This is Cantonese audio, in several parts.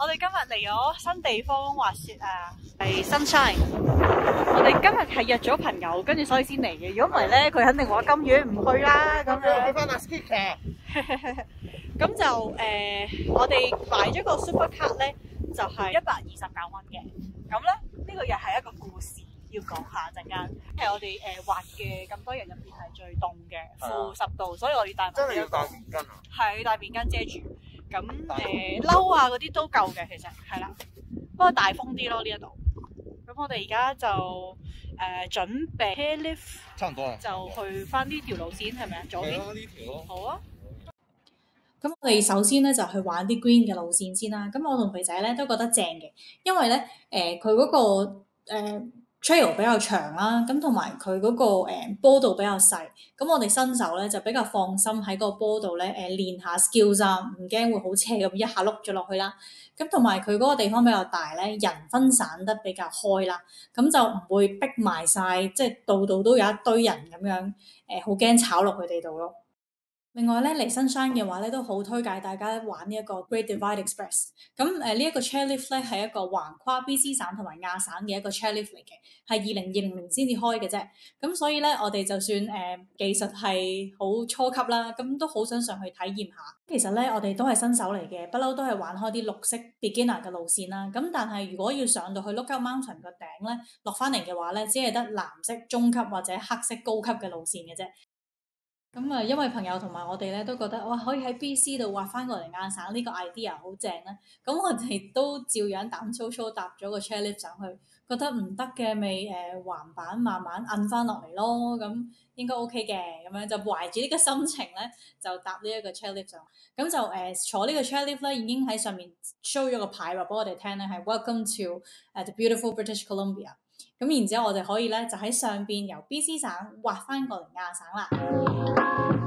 我哋今日嚟咗新地方滑雪啊，係 Sunshine。我哋今日係約咗朋友，跟住所以先嚟嘅。如果唔係咧，佢肯定話咁遠唔去啦。咁樣去翻阿 Ski 嘅。咁就我哋買咗個 Super Card 咧，就係129蚊嘅。咁咧呢個又係一個故事要講下陣間。係我哋滑嘅咁多人入邊係最凍嘅，負10度，所以我要帶埋真係要帶棉巾啊！係要帶棉巾遮住。咁褸啊嗰啲都夠嘅，其實係啦。不過大風啲咯呢一度。咁我哋而家就準備 chairlift， 差唔多啦，就去翻呢條路線係咪啊？左邊呢條咯。好啊。咁我哋首先咧就去玩啲 green 嘅路線先啦。咁我同肥仔咧都覺得正嘅，因為咧佢嗰個trail 比較長啦，咁同埋佢嗰個坡度比較細，咁我哋新手咧就比較放心喺個坡度咧練下 skills 啊，唔驚會好斜咁一下碌咗落去啦。咁同埋佢嗰個地方比較大咧，人分散得比較開啦，咁就唔會逼埋晒，即係度度都有一堆人咁樣好驚炒落佢哋度咯。另外咧嚟 Sunshine 嘅話咧，都好推介大家玩呢一個 Great Divide Express。咁呢一個 chairlift 咧係一個橫跨 BC 省同埋亞省嘅一個 chairlift 嚟嘅，係2020年先至開嘅啫。咁所以咧我哋就算技術係好初級啦，咁都好想上去體驗下。其實咧我哋都係新手嚟嘅，不嬲都係玩開啲綠色 beginner 嘅路線啦。咁但係如果要上到去 Lookout Mountain 個頂咧，落翻嚟嘅話咧，只係得藍色中級或者黑色高級嘅路線嘅啫。咁啊，因為朋友同埋我哋咧都覺得哇，可以喺 BC 度滑翻過嚟亞省呢個 idea 好正啦。咁我哋都照樣膽粗粗搭咗個 chairlift 上去，覺得唔得嘅咪橫板慢慢摁翻落嚟咯。咁應該 OK 嘅，咁樣就懷住呢個心情咧，就搭呢一個 chairlift 上。咁就坐呢個 chairlift 咧，已經喺上面 show 咗個牌話俾我哋聽咧，係 Welcome to the beautiful British Columbia。咁然之後我哋可以咧就喺上邊由 BC 省滑翻過嚟亞省啦。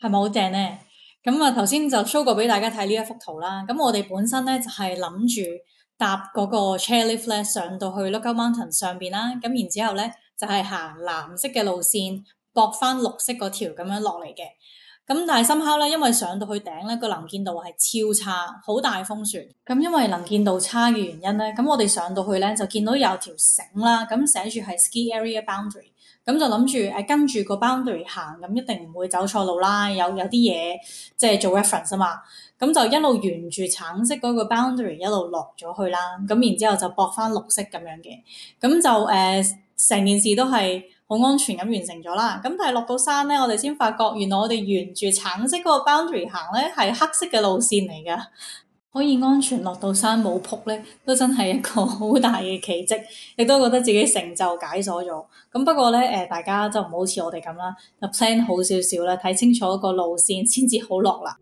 係咪好正呢？咁啊頭先就 show 過俾大家睇呢一幅圖啦。咁我哋本身咧就係諗住搭嗰個 chairlift 咧上到去 Lookout Mountain 上邊啦。咁然之後咧就係行藍色嘅路線，駁翻綠色嗰條咁樣落嚟嘅。咁但係somehow咧，因為上到去頂咧個能見度係超差，好大風旋。咁因為能見度差嘅原因咧，咁我哋上到去咧就見到有條繩啦，咁寫住係 ski area boundary。咁就諗住跟住個 boundary 行，咁一定唔會走錯路啦。有啲嘢即係做 reference 啊嘛。咁就一路沿住橙色嗰個 boundary 一路落咗去啦。咁然之後就駁翻綠色咁樣嘅。咁就成件事都係好安全咁完成咗啦。咁但係落到山咧，我哋先發覺原來我哋沿住橙色嗰個 boundary 行咧係黑色嘅路線嚟㗎。可以安全落到山冇仆咧，都真係一個好大嘅奇蹟，亦都覺得自己成就解鎖咗。咁不過咧，大家就唔好似我哋咁啦，就 plan 好少少啦，睇清楚個路線先至好落啦。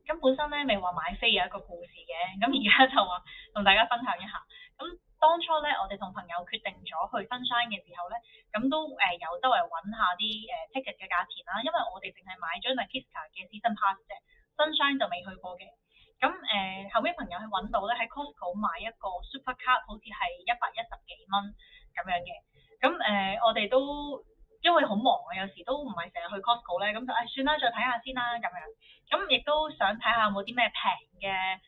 咁本身咧未話買飛有一個故事嘅，咁而家就話同大家分享一下。咁當初咧，我哋同朋友決定咗去 Sunshine 嘅時候咧，咁都有周圍揾下啲ticket 嘅價錢啦，因為我哋淨係買咗 Nakiska 嘅 season pass 啫，Sunshine 就未去過嘅。咁後尾朋友去揾到咧，喺 Costco 買一個 super card 好似係110幾蚊咁樣嘅。咁我哋都因為好忙啊，有時都唔係成日去 Costco 咧，咁就算啦，再睇下先啦咁樣。咁亦都想睇下有冇啲咩平嘅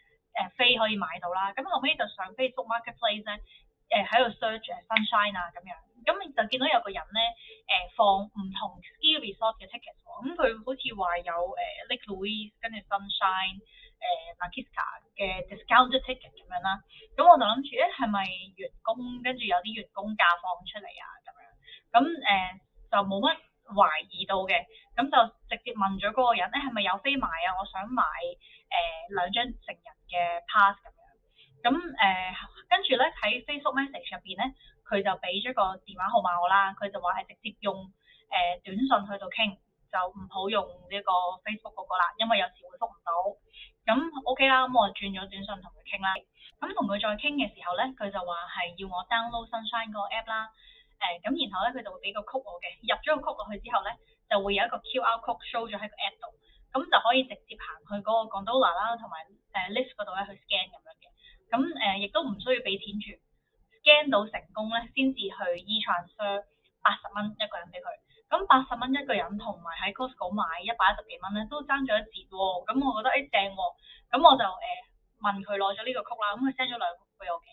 飛可以買到啦。咁後尾就上 Facebook Marketplace 咧，喺度 search Sunshine 啊咁樣。咁就見到有個人咧放唔同 ski resort 嘅 ticket 喎。咁佢好似話有Lake Louise 跟住 Sunshine。Nakiska 嘅 discounted ticket 咁樣啦，咁我就諗住係咪員工跟住有啲員工價放出嚟啊咁樣，咁就冇乜懷疑到嘅，咁就直接問咗嗰個人係咪有飛買啊？我想買2張成人嘅 pass 咁樣，咁跟住咧喺 Facebook message 入邊咧，佢就俾咗個電話號碼我啦，佢就話係直接用短信去到傾，就唔好用呢個 Facebook 嗰個啦，因為有時會覆唔到。咁 OK 啦，咁我轉咗短信同佢傾啦。咁同佢再傾嘅時候咧，佢就話係要我 download Sunshine 個 app 啦。咁然後咧佢就會俾個 code 我嘅，入咗個 code 落去之後咧，就會有一個 QR code show 咗喺個 app 度，咁就可以直接行去嗰個 gondola 啦，同埋lift 嗰度咧去 scan 咁樣嘅。咁亦都唔需要俾錢住 ，scan 到成功咧先至去 e-transfer 80蚊一個人俾佢。咁80蚊一個人同埋喺 Costco 買110幾蚊咧，都爭咗一截喎。咁我覺得正喎，咁我就問佢攞咗呢個曲啦。咁佢 send 咗2個俾我嘅。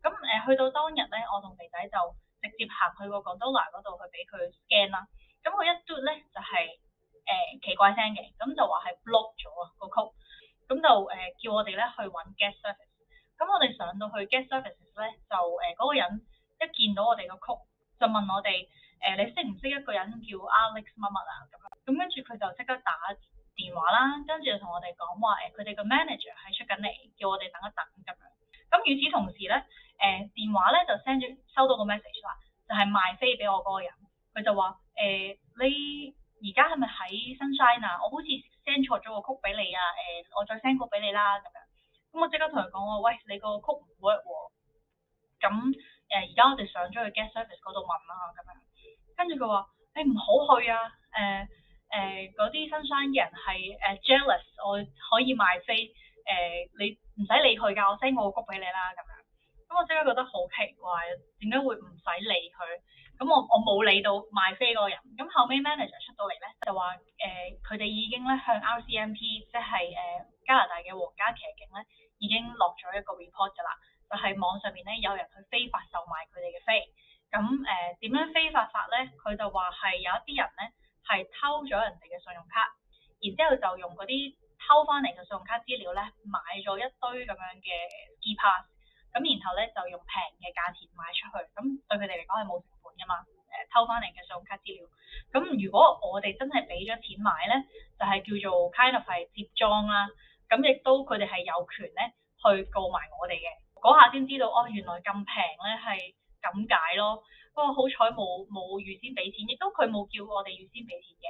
咁去到當日咧，我同肥仔就直接行去個 gondola 嗰度去俾佢 scan 啦。咁佢一嘟咧就係奇怪聲嘅，咁就話係 block 咗啊個曲。咁就叫我哋咧去揾 guest service。咁我哋上到去 guest services 咧，就嗰個人一見到我哋個曲，就問我哋。你識唔識一個人叫 Alex 乜乜啊咁跟住佢就即刻打電話啦，跟住就同我哋講話佢哋個 manager 係出緊嚟，叫我哋等一等咁樣。咁與此同時咧，電話咧就收到個 message 啦，就係賣飛俾我嗰個人，佢就話你而家係咪喺 Sunshine 啊？我好似 send 錯咗個曲俾你啊，我再 send 個俾你啦咁樣。咁我即刻同佢講話，喂，你個曲唔 work 喎。咁而家我哋上咗去 guest service 嗰度問啦咁樣。跟住佢話：你唔好去啊！嗰啲 Sunshine 嘅人係jealous，我可以賣飛你唔使理佢㗎，我 send 我個曲俾你啦咁樣。咁我即刻覺得好奇怪，點解會唔使理佢？咁我冇理到賣飛嗰個人。咁後尾 manager 出到嚟咧，就話佢哋已經咧向 RCMP，即係加拿大嘅皇家騎警咧，已經落咗一個 report 㗎啦，就係網上面咧有人去非法售賣佢哋嘅飛。咁點樣非法法咧？佢就話係有一啲人咧係偷咗人哋嘅信用卡，然之後就用嗰啲偷翻嚟嘅信用卡資料咧買咗一堆咁樣嘅 ski pass， 咁然後咧就用平嘅價錢賣出去，咁對佢哋嚟講係冇成本噶嘛。偷翻嚟嘅信用卡資料，咁如果我哋真係俾咗錢買咧，就係叫做 kind of 係接贓啦。咁亦都佢哋係有權咧去告埋我哋嘅。嗰下先知道原來咁平咧係。咁解咯，不過好彩冇預先俾錢，亦都佢冇叫我哋預先俾錢嘅，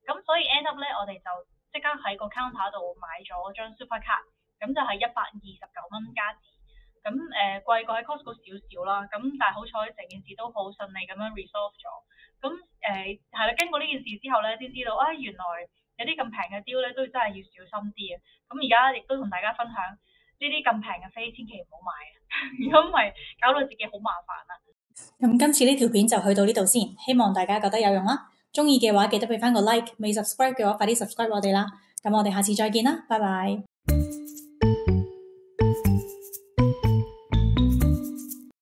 咁所以 end up 咧，我哋就即刻喺個 counter 度買咗張 super card，咁就係129蚊加紙，咁貴過喺 Costco 少少啦，咁但係好彩成件事都好順利咁樣 resolve 咗，咁係啦，經過呢件事之後咧，先知道原來有啲咁平嘅 deal 咧都真係要小心啲嘅，咁而家亦都同大家分享。呢啲咁平嘅飛，千祈唔好買啊！如果唔係，搞到自己好麻煩啊！咁今次呢條片就去到呢度先，希望大家覺得有用啦。鍾意嘅話記得俾翻個 like，未 subscribe 嘅話快啲 subscribe 我哋啦。咁我哋下次再見啦，拜拜。